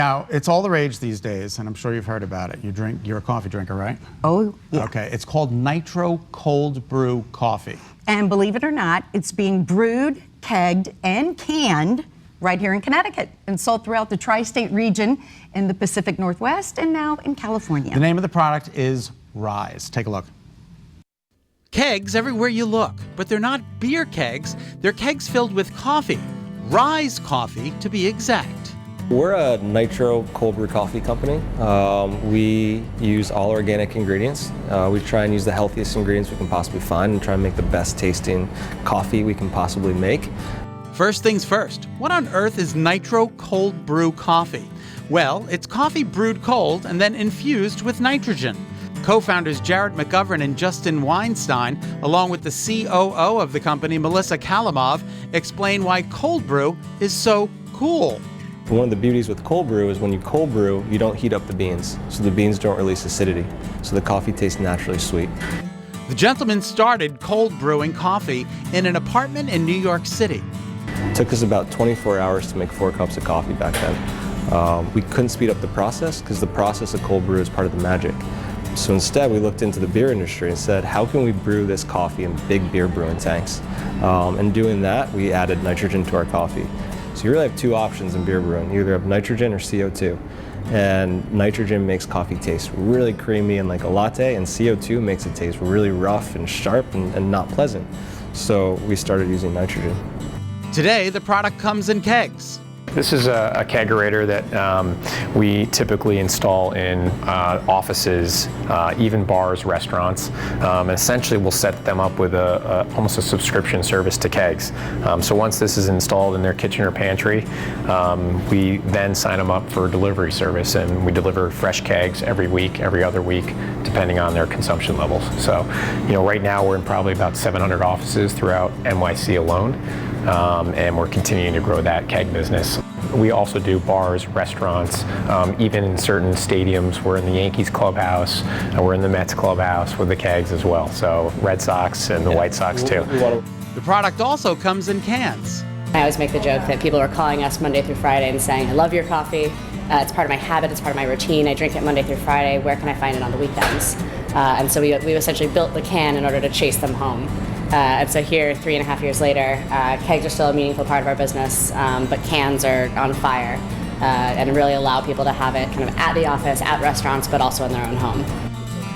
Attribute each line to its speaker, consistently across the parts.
Speaker 1: Now, it's all the rage these days, and I'm sure you've heard about it. You're a coffee drinker, right?
Speaker 2: Oh, yeah.
Speaker 1: Okay, it's called Nitro cold brew coffee.
Speaker 2: And believe it or not, it's being brewed, kegged, and canned right here in Connecticut and sold throughout the tri-state region in the Pacific Northwest and now in California.
Speaker 1: The name of the product is Rise. Take a look.
Speaker 3: Kegs everywhere you look, but they're not beer kegs. They're kegs filled with coffee. Rise coffee, to be exact.
Speaker 4: We're a Nitro cold brew coffee company. We use all organic ingredients. We try and use the healthiest ingredients we can possibly find and try and make the best tasting coffee we can possibly make.
Speaker 3: First things first, what on earth is Nitro cold brew coffee? Well, it's coffee brewed cold and then infused with nitrogen. Co-founders Jared McGovern and Justin Weinstein, along with the COO of the company, Melissa Kalamov, explain why cold brew is so cool.
Speaker 4: One of the beauties with cold brew is when you cold brew, you don't heat up the beans, so the beans don't release acidity, so the coffee tastes naturally sweet.
Speaker 3: The gentleman started cold brewing coffee in an apartment in New York City.
Speaker 4: It took us about 24 hours to make 4 cups of coffee back then. We couldn't speed up the process because the process of cold brew is part of the magic. So instead, we looked into the beer industry and said, how can we brew this coffee in big beer brewing tanks? And doing that, we added nitrogen to our coffee. So you really have 2 options in beer brewing. You either have nitrogen or CO2. And nitrogen makes coffee taste really creamy and like a latte, and CO2 makes it taste really rough and sharp and not pleasant. So we started using nitrogen.
Speaker 3: Today, the product comes in kegs.
Speaker 5: This is a kegerator that we typically install in offices, even bars, restaurants. And essentially, we'll set them up with almost a subscription service to kegs. So once this is installed in their kitchen or pantry, we then sign them up for delivery service, and we deliver fresh kegs every week, every other week, depending on their consumption levels. So, right now we're in probably about 700 offices throughout NYC alone. And we're continuing to grow that keg business. We also do bars, restaurants, even in certain stadiums. We're in the Yankees clubhouse, and we're in the Mets clubhouse with the kegs as well. So Red Sox and the White Sox too.
Speaker 3: The product also comes in cans.
Speaker 6: I always make the joke that people are calling us Monday through Friday and saying, I love your coffee. It's part of my habit, it's part of my routine. I drink it Monday through Friday. Where can I find it on the weekends? And so we essentially built the can in order to chase them home. And so here, 3.5 years later, kegs are still a meaningful part of our business, but cans are on fire and really allow people to have it kind of at the office, at restaurants, but also in their own home.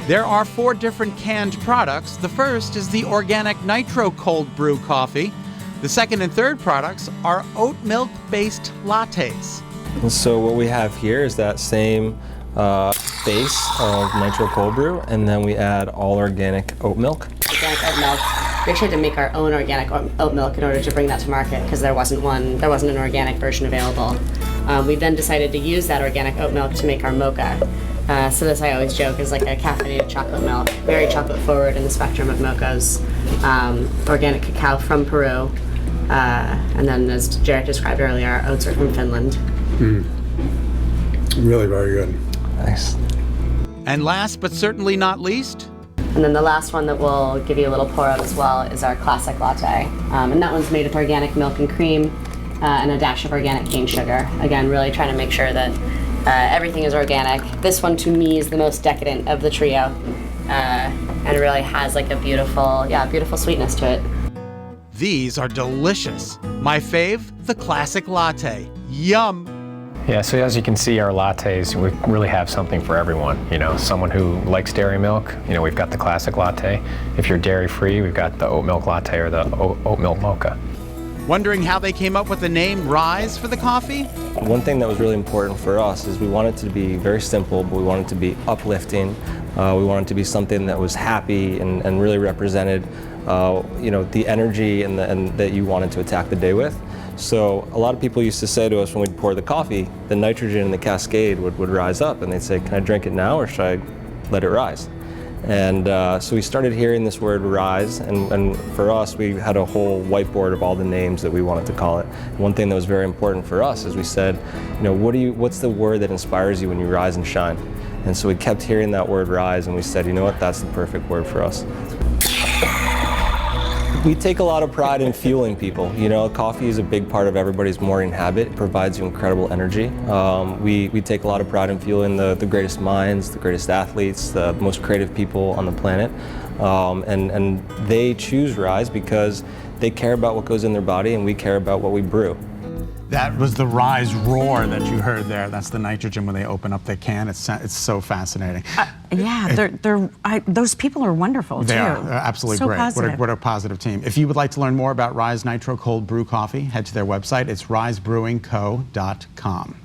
Speaker 3: There are 4 different canned products. The first is the organic Nitro cold brew coffee. The second and third products are oat milk-based lattes.
Speaker 4: And so what we have here is that same base of Nitro cold brew, and then we add all organic oat milk.
Speaker 6: Organic oat milk. We actually had to make our own organic oat milk in order to bring that to market because there wasn't an organic version available. We then decided to use that organic oat milk to make our mocha. So this, I always joke, is like a caffeinated chocolate milk, very chocolate forward in the spectrum of mochas. Organic cacao from Peru, and then as Jared described earlier, our oats are from Finland.
Speaker 7: Really very good.
Speaker 4: Nice.
Speaker 3: And last but certainly not least,
Speaker 6: and then the last one that we'll give you a little pour of as well is our classic latte. And that one's made with organic milk and cream and a dash of organic cane sugar. Again, really trying to make sure that everything is organic. This one to me is the most decadent of the trio and really has like a beautiful sweetness to it.
Speaker 3: these are delicious. My fave, the classic latte. Yum!
Speaker 5: Yeah, so as you can see, our lattes, we really have something for everyone. You know, someone who likes dairy milk, you know, we've got the classic latte. If you're dairy free, we've got the oat milk latte or the oat milk mocha.
Speaker 3: Wondering how they came up with the name Rise for the coffee?
Speaker 4: One thing that was really important for us is we wanted to be very simple, but we wanted to be uplifting. We wanted to be something that was happy and really represented, you know, the energy and that you wanted to attack the day with. So a lot of people used to say to us when we'd pour the coffee, the nitrogen in the cascade would rise up, and they'd say, "Can I drink it now, or should I let it rise?" And so we started hearing this word rise, and for us, we had a whole whiteboard of all the names that we wanted to call it. One thing that was very important for us is we said, you know, what's the word that inspires you when you rise and shine? And so we kept hearing that word rise, and we said, you know what, that's the perfect word for us. We take a lot of pride in fueling people. You know, coffee is a big part of everybody's morning habit. It provides you incredible energy. We take a lot of pride in fueling the greatest minds, the greatest athletes, the most creative people on the planet. And they choose Rise because they care about what goes in their body, and we care about what we brew.
Speaker 1: That was the Rise roar that you heard there. That's the nitrogen when they open up the can. It's so fascinating.
Speaker 2: Yeah, those people are wonderful too.
Speaker 1: They are absolutely
Speaker 2: So
Speaker 1: great.
Speaker 2: positive.
Speaker 1: What a positive team. If you would like to learn more about Rise Nitro Cold Brew Coffee, head to their website. It's risebrewingco.com.